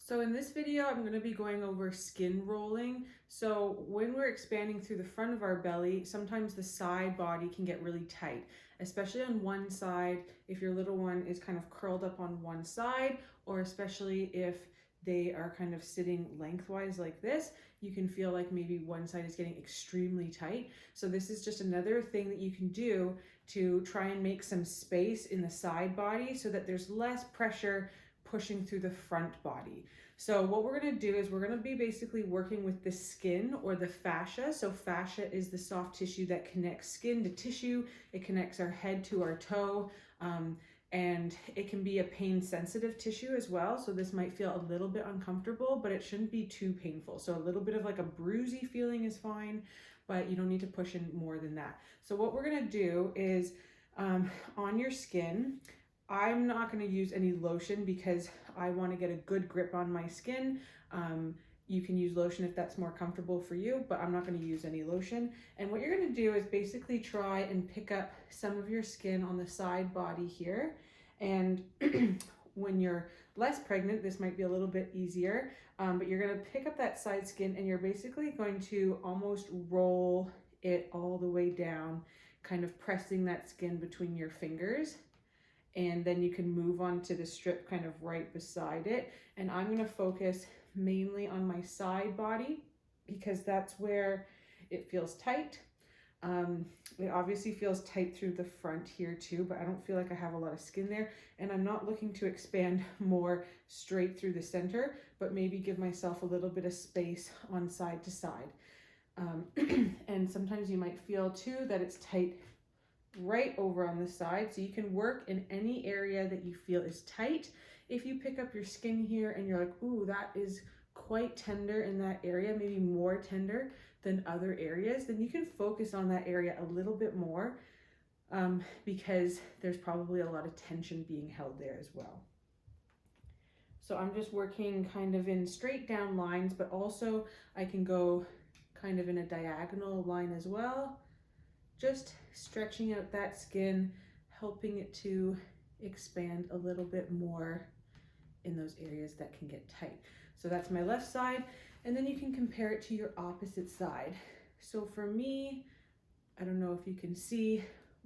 So in this video, I'm going to be going over skin rolling. So when we're expanding through the front of our belly, sometimes the side body can get really tight, especially on one side if your little one is kind of curled up on one side, or especially if they are kind of sitting lengthwise like this, you can feel like maybe one side is getting extremely tight. So this is just another thing that you can do to try and make some space in the side body so that there's less pressure pushing through the front body. So what we're going to do is we're going to be basically working with the skin or the fascia. So fascia is the soft tissue that connects skin to tissue. It connects our head to our toe, and it can be a pain sensitive tissue as well. So this might feel a little bit uncomfortable, but it shouldn't be too painful. So a little bit of like a bruisey feeling is fine, but you don't need to push in more than that. So what we're going to do is on your skin, I'm not going to use any lotion because I want to get a good grip on my skin. You can use lotion if that's more comfortable for you, but I'm not going to use any lotion. And what you're going to do is basically try and pick up some of your skin on the side body here. And when you're less pregnant, this might be a little bit easier, but you're going to pick up that side skin and you're basically going to almost roll it all the way down, kind of pressing that skin between your fingers. And then you can move on to the strip kind of right beside it. And I'm going to focus mainly on my side body because that's where it feels tight. It obviously feels tight through the front here too, but I don't feel like I have a lot of skin there. And I'm not looking to expand more straight through the center, but maybe give myself a little bit of space on side to side. And sometimes you might feel too that it's tight right over on the side. So you can work in any area that you feel is tight. If you pick up your skin here and you're like, ooh, that is quite tender in that area, maybe more tender than other areas, then you can focus on that area a little bit more because there's probably a lot of tension being held there as well. So I'm just working kind of in straight down lines, but also I can go kind of in a diagonal line as well. Just stretching out that skin, helping it to expand a little bit more in those areas that can get tight. So that's my left side, and then you can compare it to your opposite side. So for me, I don't know if you can see,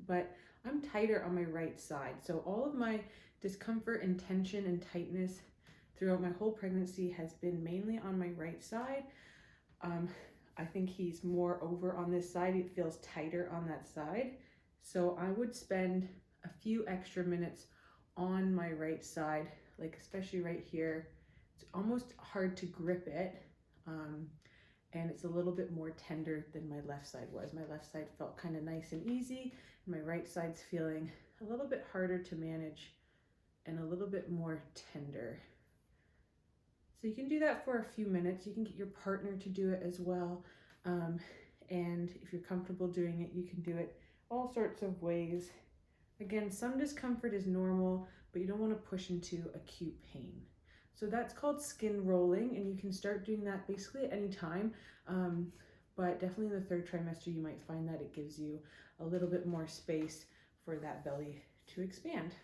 but I'm tighter on my right side. So all of my discomfort and tension and tightness throughout my whole pregnancy has been mainly on my right side. I think he's more over on this side. It feels tighter on that side. So I would spend a few extra minutes on my right side, like especially right here. It's almost hard to grip it. And it's a little bit more tender than my left side was. My left side felt kind of nice and easy. And my right side's feeling a little bit harder to manage and a little bit more tender. So you can do that for a few minutes. You can get your partner to do it as well. And if you're comfortable doing it, you can do it all sorts of ways. Again, some discomfort is normal, but you don't want to push into acute pain. So that's called skin rolling, and you can start doing that basically at any time. But definitely in the third trimester, you might find that it gives you a little bit more space for that belly to expand.